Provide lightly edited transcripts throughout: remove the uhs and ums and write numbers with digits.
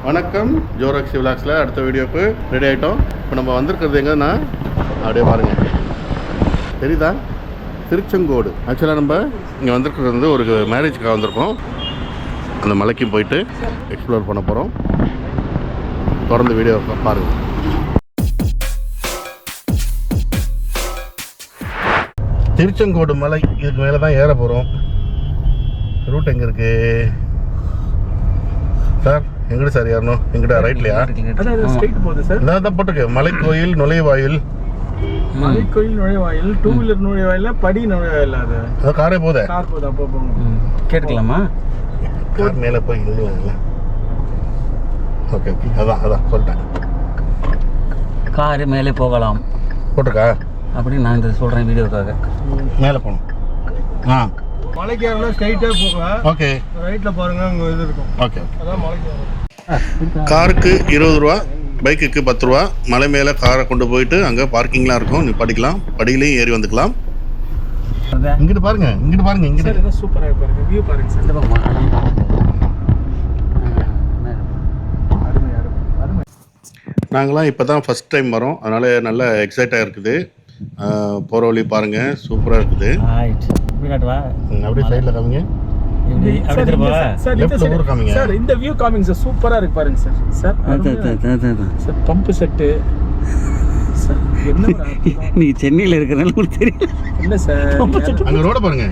வணக்கம், ஜோராக்ஸி விலாக்ஸில் அடுத்த வீடியோக்கு ரெடி ஆகிட்டோம். இப்போ நம்ம வந்திருக்கிறது எங்கன்னா அப்படியே பாருங்கள், தெரியுதா? திருச்செங்கோடு. ஆக்சுவலாக நம்ம இங்கே வந்திருக்கிறது வந்து ஒரு மேரேஜுக்காக வந்திருக்கோம். அந்த மலைக்கும் போயிட்டு எக்ஸ்ப்ளோர் பண்ண போகிறோம். தொடர்ந்து வீடியோ பாருங்கள். திருச்செங்கோடு மலை, இதுக்கு மேலே தான் ஏற போகிறோம். ரூட் எங்கே இருக்குது சார்? எங்கிட்ட சார் ஏறணும்? எங்கிட்ட ரைட்லையா? இதான் போட்டிருக்கு, மலைக்கோயில் நுழைவாயில். மலைக்கோயில் நுழைவாயில், டூ வீலர் நுழைவாயில், படி நுழைவாயில். அது காரே போதே, கார் போதா? போங்க, கேட்டுக்கலாமா? கார் மேலே போய் இல்லைங்களா? ஓகே ஓகே, அதான் சொல்லிட்டேன். காரு மேலே போகலாம் போட்டிருக்கா அப்படின்னு நான் இந்த சொல்கிறேன் வீடியோக்காக. மேலே போகணும். ஆ, மலைக்கு ஏறலாம், ஸ்ட்ரைட்டாக போங்க. ஓகே, ரைட்டில் பாருங்க, அங்கே இது இருக்கும். ஓகே. அதான் மலைக்கு ஏறலாம். காருக்கு 20 ரூபா, பைக்குக்கு 10 ரூபா. மலை மேலே காரை கொண்டு போயிட்டு அங்கே பார்க்கிங்லாம் இருக்கும், நீ படிக்கலாம், படியிலையும் ஏறி வந்துக்கலாம். இங்கிட்டு பாருங்க, இங்கிட்டு பாருங்க, இங்கிட்டு. சார் இதான் சூப்பராக பாருங்க, வியூ பாருங்க சார். நாங்களாம் இப்போ தான் ஃபஸ்ட் டைம் வரோம், அதனால் நல்லா எக்ஸைட்டாக இருக்குது. போகிற வழி பாருங்கள், சூப்பராக இருக்குது. அப்படியே சைடில் காமிங்க, லெஃப்ட்ல ஊர் காமிங்க. சார் இந்த வியூ காமிங்க சார், சூப்பரா இருக்கு பாருங்க sir. Sir pump set sir, என்ன நீ சென்னையில் இருக்கிறனால உங்களுக்கு தெரியல. இல்ல சார், அங்க ரோட பாருங்க,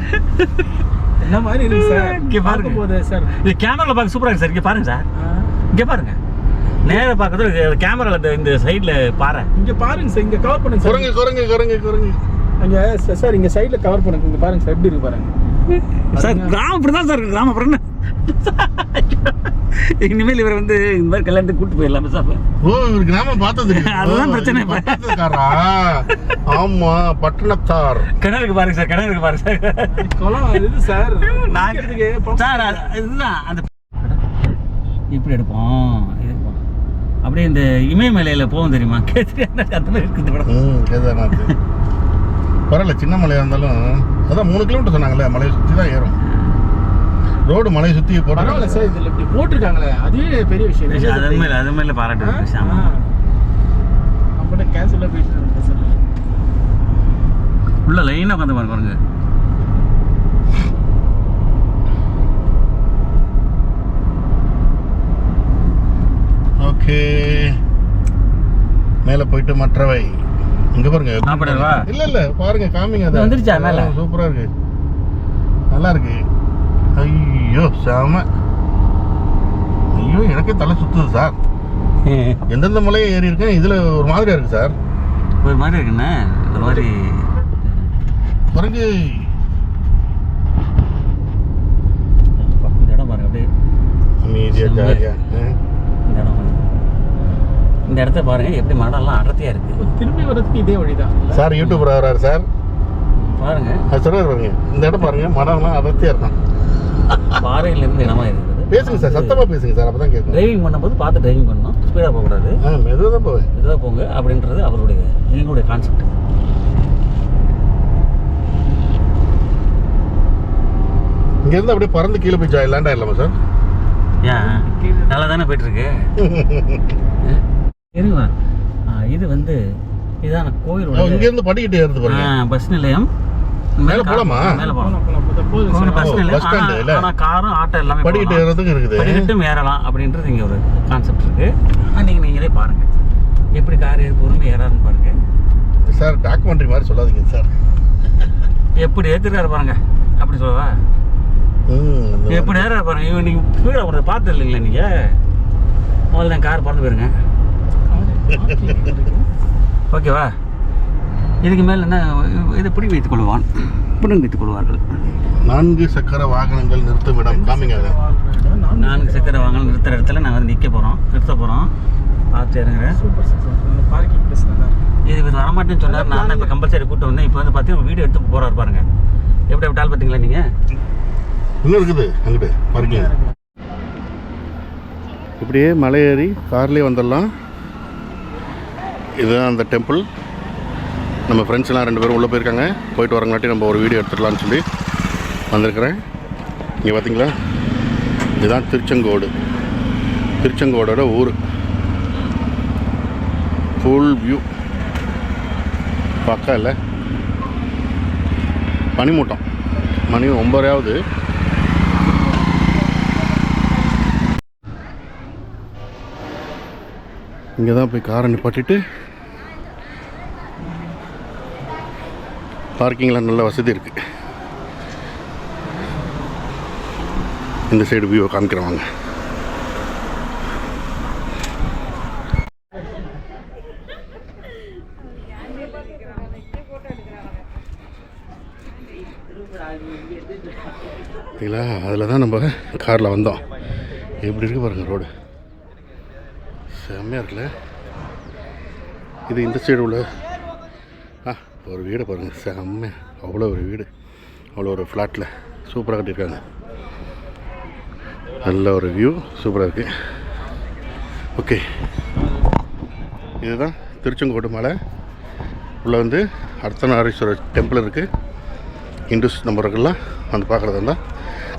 என்ன மாதிரி இருக்கு சார். இங்க பாருங்க போதே சார், இது கேமரால பார்க்க சூப்பரா இருக்கு சார். இங்க பாருங்க சார், இங்க பாருங்க, நேரா பார்க்கறது கேமரால இந்த சைடுல பாரு. இங்க பாருங்க சார், இங்க கவர் பண்ணுங்க சார். குரங்கு அங்க சார் இங்க சைடுல கவர் பண்ணுங்க. இங்க பாருங்க சார், எப்படி இருக்கு பாருங்க சார். கிராமம் இப்படிதான் சார் இருக்கு, கிராமம் அப்புறம் இனிமேல் இவர் வந்து இந்த மாதிரி கல்யாணத்துக்கு கூட்டு போயிடலாமே சார். ஓ, இவர் கிராமம் பார்த்தது அதுதான் பிரச்சனை. ஆமா, பட்டணத்தார். கிணறுக்கு பாருங்க சார், கிணறுக்கு பாருங்க சார். குளம் இது சார். சார் இதுதான் அந்த இப்படி எடுப்போம். அப்படியே இந்த இமயமலையில போகும் தெரியுமா, கேதார்நாத் அந்த மாதிரி இருக்குது. கேதார்நாத் பரவாயில்ல, சின்ன மலையாக இருந்தாலும் அதான் 3 கிலோமீட்டர் சொன்னாங்களே, மலையை சுற்றி தான் ஏறும். ரோடு மலையை சுற்றி பரவாயில்ல சார், இதில் இப்படி போட்டிருக்காங்களே, அதுவே பெரிய விஷயம். அது மேலே பாராட்டு. அப்படியே கேன்சலாக போயிட்டு சார். உள்ள லைனாக உட்காந்து பாருங்க. ஓகே, மேலே போயிட்டு மற்றவை இங்க பாருங்க. இல்ல பாருங்க, காமிங்க. அது வந்துருச்சா மேல? சூப்பரா இருக்கு, நல்லா இருக்கு. ஐயோ சாம, ஐயோ எனக்கே தலை சுத்துது சார். எந்தெந்த மலையை ஏறி இருக்கேன், இதுல ஒரு மாதிரியா இருக்கு சார். ஒரு மாதிரி இருக்குண்ணே, ஒரு மாதிரி குரங்கு. இந்த இடம் பாருங்க, அப்படியே அமைதியா ஜாலியா. இந்த இடம் இந்த இடத்த பாருங்க, எப்படி மரம்லாம் அடர்த்தியா இருக்கு. திரும்பி வரதுக்கு இதே வழிதான் சார். யூடியூபர் வராரு சார், பாருங்க. சொல்றாரு பாருங்க, இந்த இடம் பாருங்க, மரம்லாம் அடர்த்தியா இருக்கும். பாறையில இருந்து இடமா இருக்குது. பேசுங்க சார், சத்தமா பேசுங்க சார், அப்பதான் கேட்கும். டிரைவிங் பண்ணும்போது பார்த்து டிரைவிங் பண்ணணும், ஸ்பீடா போகக்கூடாது. மெதுவாக தான் போவேன். மெதுவாக போங்க அப்படின்றது அவருடைய எங்களுடைய கான்செப்ட். இங்க இருந்து அப்படியே பறந்து கீழே போய் லேண்ட் ஆயிடலாமா சார்? ஏன், நல்லா தானே போயிட்டு இருக்கு. இருங்க, இது வந்து இதான கோயில். இங்க இருந்து படிக்கிட்டு ஏறுது பாருங்க. பஸ் நிலையம் மேல போலாமா? மேல போலாம். பஸ் நிலையம், ஆனா காரும் ஆட்டோ எல்லாமே படிக்கிட்டு ஏறதுக்கு இருக்குது. படிக்கிட்டும் ஏறலாம் அப்படின்றது இங்க ஒரு கான்செப்ட் இருக்கு. நீங்களே பாருங்க, எப்படி கார் ஏறி பொறுமை ஏறாருன்னு பாருங்க சார். டாக்குமெண்ட்ரி மாதிரி சொல்லாதீங்க சார். எப்படி ஏத்துறாரு பாருங்க, அப்படி சொல்லவா? எப்படி ஏறாரு பாருங்க. இவன் நீங்க ஸ்பீடா போறத பார்த்து இல்லைங்களா நீங்க? முதல்ல கார் பறந்து போயிருங்க, ஓகேவா? இதுக்கு மேல என்ன, இதை பிடிங்கி வைத்துக் கொள்வான், பிடிங்கி வைத்துக் கொள்வார்கள். 4 சக்கர வாகனங்கள் நிறுத்தும் இடம் காமிங்க. 4 சக்கர வாகனம் நிறுத்துற இடத்துல நாங்கள் வந்து நிறுத்த போகிறோம். பார்த்து இறங்குறேன். இது இவர் வரமாட்டேன்னு சொன்னார். நான் தான் இப்போ கம்பல்சரி கூப்பிட்டு வந்தேன். இப்போ வந்து பார்த்தீங்கன்னா வீடியோ எடுத்து போகிறாரு பாருங்க. எப்படி விட்டால் பார்த்தீங்களா நீங்கள்? இன்னும் இருக்குது அங்கிட்டு பாருங்க. இப்படியே மலை ஏறி கார்லேயே வந்துடலாம். இதுதான் அந்த டெம்பிள். நம்ம ஃப்ரெண்ட்ஸ்லாம் 2 பேரும் உள்ளே போயிருக்காங்க. போயிட்டு வரங்காட்டி நம்ம ஒரு வீடியோ எடுத்துடலான்னு சொல்லி வந்திருக்கிறேன். இங்கே பார்த்தீங்களா, இதுதான் திருச்செங்கோடு. திருச்செங்கோடோட ஊர் ஃபுல் வியூ பக்கா இல்லை. பனிமூட்டம், மணி 9 இங்கே தான் போய் காரை நிப்பாட்டிட்டு பார்க்கிங்கில் நல்ல வசதி இருக்குது. இந்த சைடு வியூவை காமிக்கிறவாங்க. சரிங்களா, அதில் தான் நம்ம காரில் வந்தோம். எப்படி இருக்கு பாருங்கள் ரோடு, செம்மையாக இருக்குல்ல. இது இந்த சைடு உள்ள ஒரு வீடை பாருங்கள், செம்மையாக அவ்வளோ ஒரு வீடு, அவ்வளோ ஒரு ஃப்ளாட்டில் சூப்பராக கட்டியிருக்காங்க. நல்ல ஒரு வியூ, சூப்பராக இருக்குது. ஓகே, இதுதான் திருச்செங்கோடு மலை. உள்ளே வந்து அர்த்தநாரீஸ்வரர் டெம்பிள் இருக்குது. இந்துஸ் நம்பர்கள்லாம் வந்து பார்க்குறதா இருந்தால்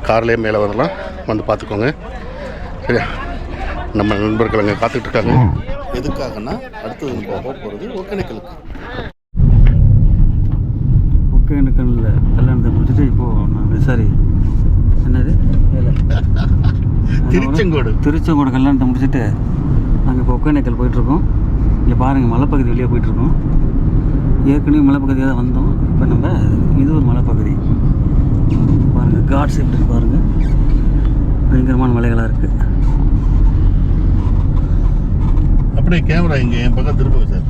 கார்லேயே மேலே வரலாம், வந்து பார்த்துக்கோங்க. சரியா, நம்ம நண்பர்கள் அங்கே காத்துட்ருக்காங்க. எதுக்காகனா அடுத்தது நம்ம போக போகிறது ஒகேனக்கலுக்கு. ஒகேனக்கல்ல கல்யாணத்தை முடிச்சுட்டு இப்போது நான் சாரி என்னது திருச்செங்கோடு கல்யாணத்தை முடிச்சுட்டு நாங்கள் இப்போ ஒகேனக்கல் போயிட்டுருக்கோம். இங்கே பாருங்கள், மலைப்பகுதி வெளியே போயிட்டுருக்கோம். ஏற்கனவே மலைப்பகுதியாக தான் வந்தோம். இப்போ நம்ம இது ஒரு மலைப்பகுதி பாருங்கள், காட்ஸ் எப்படி பாருங்கள், பயங்கரமான மலைகளாக இருக்குது. அப்படியே கேமரா இங்கே என் பக்கம் திரும்புங்க சார்.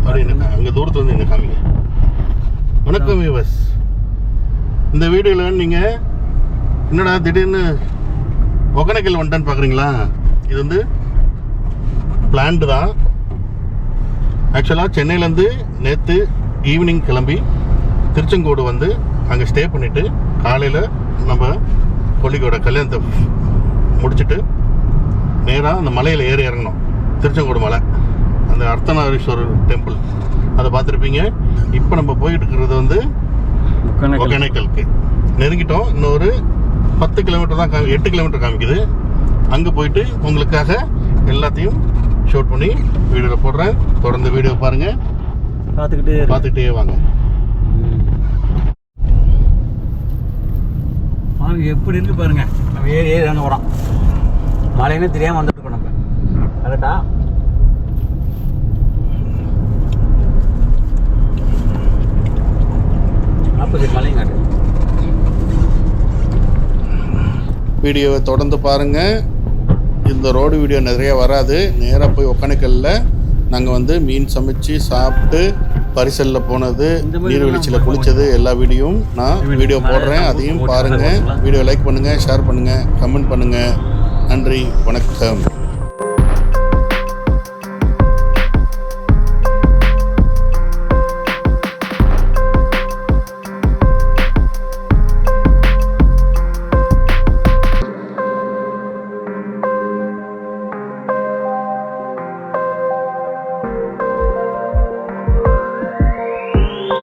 அப்படியே அங்கே தூரத்தில் வந்து என்ன காமிங்க. வணக்கம் வியூவர்ஸ், இந்த வீடியோவில் நீங்கள் என்னடா திடீர்னு ஒகேனக்கல் வந்துட்டான்னு பார்க்குறீங்களா? இது வந்து பிளான்டு தான். ஆக்சுவலாக சென்னையிலேருந்து நேற்று ஈவினிங் கிளம்பி திருச்செங்கோடு வந்து அங்கே ஸ்டே பண்ணிவிட்டு காலையில் நம்ம கொல்லிக்கோட கல்யாணத்தை முடிச்சுட்டு நேராக அந்த மலையில் ஏறி இறங்கணும். திருச்செங்கோடு மலை, அந்த அர்த்தநாரீஸ்வரர் டெம்பிள், அதை பார்த்துருப்பீங்க. இப்போ நம்ம போயிட்டு இருக்கிறது வந்து ஒகேனக்கலுக்கு நெருங்கிட்டோம். இன்னொரு 10 கிலோமீட்டர் தான் 8 கிலோமீட்டர் காமிக்குது. அங்கே போயிட்டு உங்களுக்காக எல்லாத்தையும் ஷூட் பண்ணி வீடியோவில் போடுறேன். தொடர்ந்து வீடியோ பாருங்கள், பார்த்துக்கிட்டே வாங்க. பாருங்க எப்படி இருக்கு பாருங்க. நம்ம ஏறி இறங்க போகிறோம். மழைன்னு தெரியாமல் வந்துட்டு இருக்கோம் நம்ம. கரெக்டா ஆப்போசிட் மலையும் காட்டு. வீடியோவை தொடர்ந்து பாருங்கள். இந்த ரோடு வீடியோ நிறைய வராது. நேராக போய் ஒகேனக்கல்ல நாங்கள் வந்து மீன் சமைச்சு சாப்பிட்டு பரிசலில் போனது, நீர்வீழ்ச்சியில் குளித்தது எல்லா வீடியோவும் நான் வீடியோ போடுறேன். அதையும் பாருங்கள். வீடியோ லைக் பண்ணுங்கள், ஷேர் பண்ணுங்கள், கமெண்ட் பண்ணுங்கள். நன்றி, வணக்கம்.